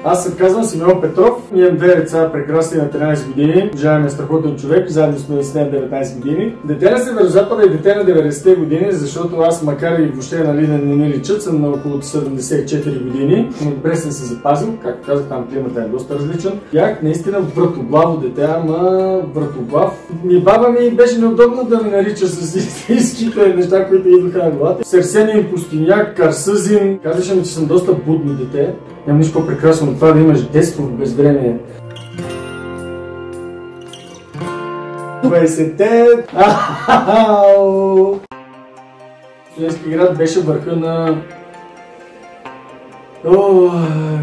Аз се казвам Симеон Петров, имам две деца, прекрасни на 13 години. Жена е страхотен човек, заедно сме с нея 19 години. Дете на Северозапада и дете на 90-те години, защото аз, макар и въобще нали, не ми личат, съм на около 74 години. Но добре съм се запазил, както казах, там климата е доста различен. Бях наистина вратоглаво дете, ама вратоглав. Баба ми беше неудобно да ме нарича с истинските неща, които идваха на главата. Сърсенин, пустиняк, карсъзин. Казваше ми, че съм доста будно дете. Няма нищо по-прекрасно от това да имаш детство в безвремие. 20-те! Студентски град беше върха на...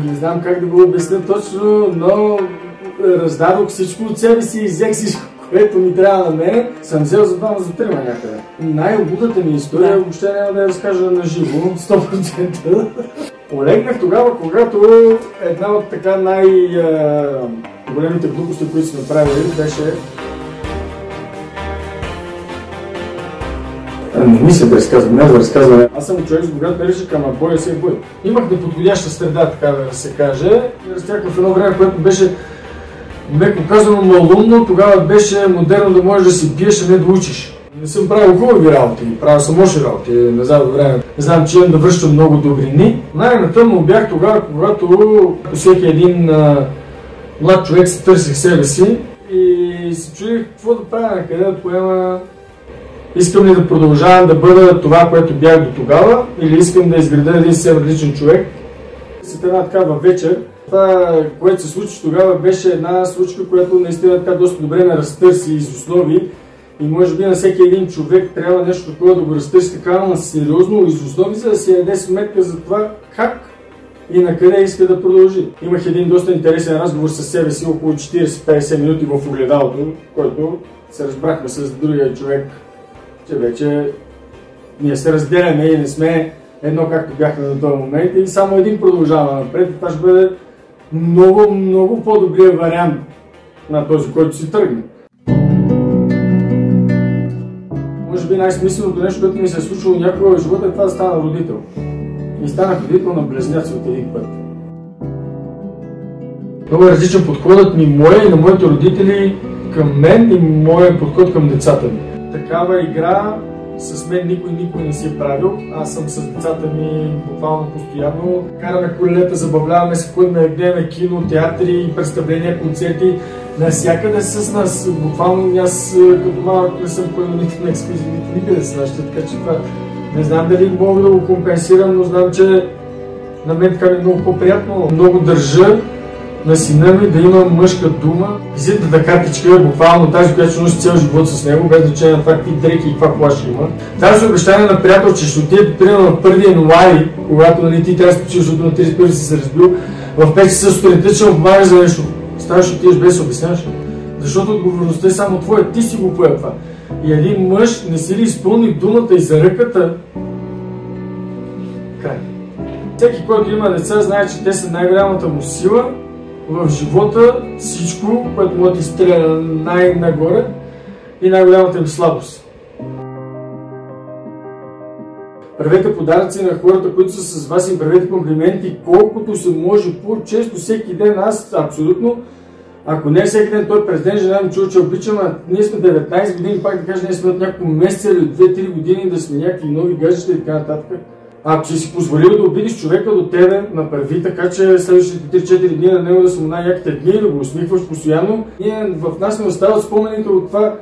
не знам как да го обясня точно, но раздадох всичко от себе си и взех всичко, което ми трябва на мен. Съм взел за двама за трима някъде. Най-обудата ми история въобще няма да я разкажа на живо, 100%. Олегнах тогава, когато една от така най-големите глупости, които сме правили, беше... Не мисля да разказвам, не да разказвам. Аз съм човек с богат нарича, ама боя се бой. Имах неподходяща среда, така да се каже. Растях в едно време, което беше меко казано малумно, тогава беше модерно да можеш да си пиеш, а не да учиш. Не съм правил хубави работи, правил съм лоши работи назад време. Не знам, че имам да връщам много добрини. Най-натъмно бях тогава, когато всеки един млад човек се търсих себе си и се чудих какво да правя, на къде да поема. Искам ли да продължавам да бъда това, което бях до тогава, или искам да изградя един съвсем различен човек. След една такава вечер, това, което се случи тогава, беше една случка, която наистина така доста добре ме разтърси из основи. И може би на всеки един човек трябва нещо такова да го разтърси така, но сериозно из основи, за да си яде сметка за това как и на къде иска да продължи. Имах един доста интересен разговор с себе си, около 40-50 минути в огледалото, който се разбрахме с другия човек, че вече ние се разделяме и не сме едно както бяхме на този момент и само един продължава напред и това ще бъде много, много по-добрият вариант на този, който си тръгне. Може би най-смисленото нещо, което ми се е случило някога в живота е това да стана родител. И станах родител на близнаци от един път. Много е различен подходът ми, моя и на моите родители към мен и моя подход към децата ми. Такава игра с мен никой не си е правил. Аз съм с децата ми буквално постоянно. Караме колелета, забавляваме се, ходим, гледаме кино, театри, представления, концерти. Навсякъде с нас. Буквално аз като малък не съм ходил нито на екскурзии, нито никъде с нас. Така че това не знам дали мога да го компенсирам, но знам, че на мен така ми е много по-приятно. Много държа на сина ми да има мъжка дума. Визитната картичка е буквално тази, която ще носи цял живот с него, без значение на това какви дрехи и каква кола ще има. Тази обещание на приятел, че ще отиде примерно на 1 януари, когато нали, ти трябва да спочиш, защото на 31 си се разбил, в 5 часа сутринта ще му помагаш за нещо. Ставаш отидеш без да обясняваш. Защото отговорността е само твоя, ти си го поел това. И един мъж не си ли изпълни думата и за ръката, край. Всеки, който има деца, знае, че те са най-голямата му сила в живота, всичко, което може да изстреля най-нагоре и най-голямата им слабост. Правете подаръци на хората, които са с вас, им правете комплименти, колкото се може по-често, всеки ден. Аз абсолютно, ако не всеки ден, той през ден жена ми чува, че обичам, а ние сме 19 години, пак да кажа, ние сме от няколко месеца или 2-3 години да сме някакви нови гаджета и така нататък. Ако си си позволил да обидиш човека до тебе, направи така, че следващите 3-4 дни на него да са му най-яките дни, да го усмихваш постоянно. В нас не остават спомените от това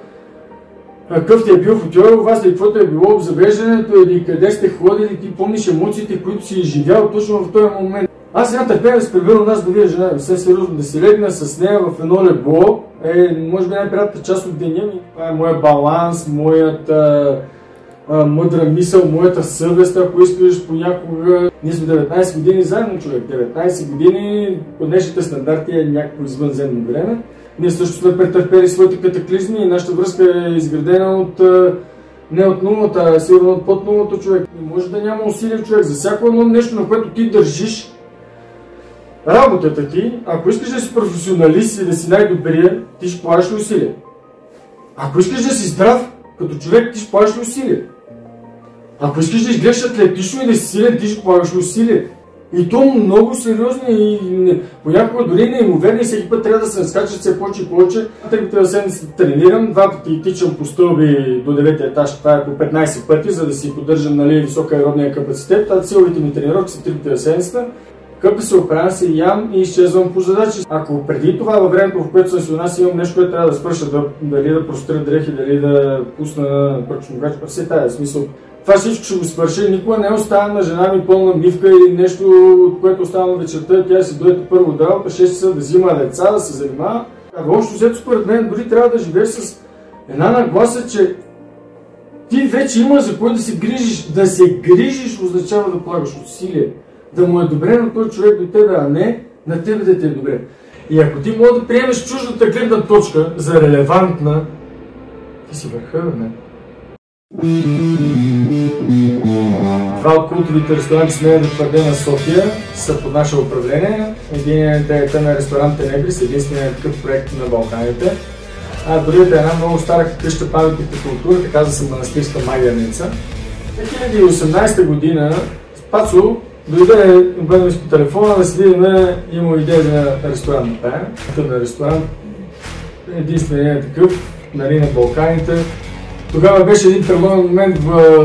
какъв ти е бил футюрал, у вас ли каквото е било обзавеждането или къде сте ходили, ти помниш емоциите, които си изживял точно в този момент. Аз нямам търпение да се прибера нас да видя жена ми, съвсем сериозно, да се легна с нея в едно легло, може би най-приятната част от деня ми. Това е моят баланс, моята мъдра мисъл, моята съвест, ако искаш понякога. Ние сме 19 години заедно, човек. 19 години по днешните стандарти е някакво извънземно време. Ние също сме претърпели своите катаклизми и нашата връзка е изградена не от нулата, а сигурно от под нулата, човек. Не може да няма усилия, човек. За всяко едно нещо, на което ти държиш работата ти, ако искаш да си професионалист и да си най-добрия, ти ще полагаш усилия. Ако искаш да си здрав, като човек, ти ще полагаш усилия. Ако искаш да изглеждаш атлетично и да си силен, ти ще полагаш усилия. И то много сериозни и понякога дори неимоверни, всеки път трябва да се скачат все повече и повече. 3 пъти на седмица тренирам, 2 пъти тичам по стълби до 9 етаж, това е по 15 пъти, за да си поддържам, нали, висока аеробния капацитет. Силовите ми тренировки са 3 пъти на седмица. Къпя се, оправям се, ям и изчезвам по задачи. Ако преди това във времето, в което съм си у нас, имам нещо, което трябва да свърша, дали да простря дрехи, дали да пусна пръчногач, все тая смисъл. Това всичко ще го свърши, никога не оставям на жена ми пълна мивка или нещо, от което оставам вечерта, тя си дойде първо от работа, 6 часа да взима деца, да се занимава. Въобще взето според мен дори трябва да живееш с една нагласа, че ти вече има за кой да се грижиш. Да се грижиш означава да полагаш усилие. Да му е добре на този човек до тебе, а не на тебе да те е добре. И ако ти мога да приемеш чуждата гледна точка за релевантна, ти си върха, не? Два от култовите ресторанти, смея да твърдя, на София са под наше управление. Единият е на ресторант Тенебрис, единственият такъв проект на Балканите. А другата е една много стара къща паметник по културата, казва се Манастирска магианица. В 2018 година Пацо дойде, обедаме по телефона да си видим, има идея за ресторант на Пая. На ресторант единственият такъв, нали, на Балканите. Тогава беше един тръгнен момент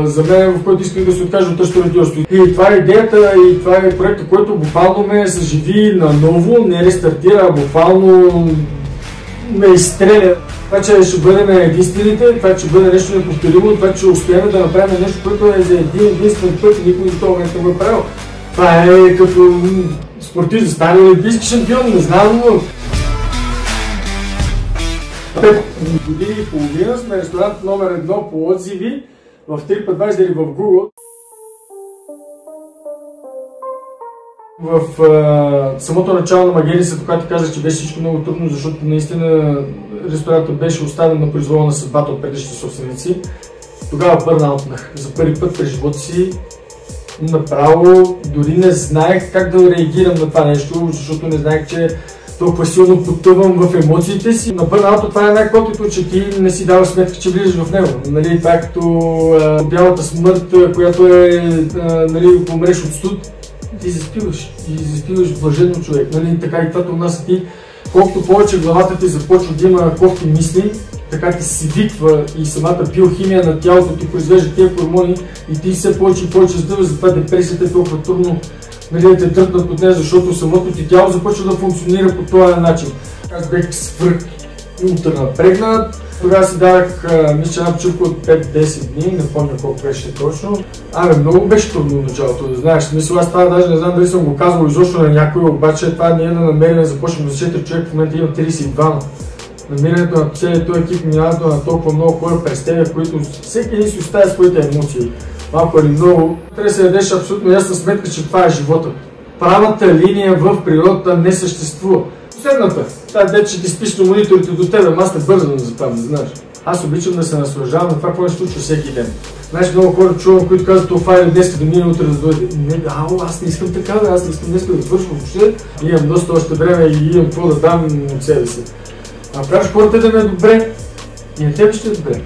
за мен, в който исках да се откажа от ресторантьорството. И това е идеята, и това е проектът, който буквално ме съживи наново, не рестартира, а буквално ме изстреля. Това, че ще бъдем единствените, това, че бъде нещо неповторимо, това, че успеем да направим нещо, което е за единствен път и никой до този момент не го е правил. Това е като спортист, стане олимпийски шампион, не знам, но 5 години и половина сме ресторант номер 1 по отзиви в TripAdvisor или в Google. В самото начало на Магенисата, когато казах, че беше всичко много трудно, защото наистина ресторантът беше оставен на произвола на съдбата от предишните собственици. Тогава бърнаутнах за първи път през живота си. Направо дори не знаех как да реагирам на това нещо, защото не знаех, че толкова силно потъвам в емоциите си. На бърнаутът това е най-котито, че ти не си даваш сметка, че влизаш в него. Нали, това е като бялата смърт, която е, нали, помреш от студ. Ти заспиваш блаженно човек, нали, така и това у нас ти, колкото повече главата ти започва да има кофти мисли, така ти свиква и самата биохимия на тялото ти произвежда тия хормони и ти все повече и повече сдъваш, затова депресията е толкова трудно, нали, да те тръпнат от нея, защото самото ти тяло започва да функционира по този начин. Аз бех ултра напрегнат. Тогава си дадах, мисля, една почивка от 5-10 дни, не помня колко беше точно. Много беше трудно в началото, да знаеш. Смисъл, аз това даже не знам дали съм го казвал изобщо на някой, обаче това не е на намерение, започвам за 4 човека, в момента има 32. Намирането на целият този екип, минаването на толкова много хора през тебе, които всеки един си оставя своите емоции. Малко или много. Трябва да се дадеш абсолютно ясна сметка, че това е живота. Правата линия в природата не съществува. Последната, тази дет, че ти спиш на мониторите до тебе, аз не бързам за това, не знаеш. Аз обичам да се наслаждавам на това, какво се случва всеки ден. Знаеш, много хора чувам, които казват, това е днес да мине, утре да дойде. Не, аз не искам така, аз не искам днес да свършвам въобще. Имам доста още време и имам какво да дам от себе си. А правиш хората да ме е добре и на тебе ще е добре.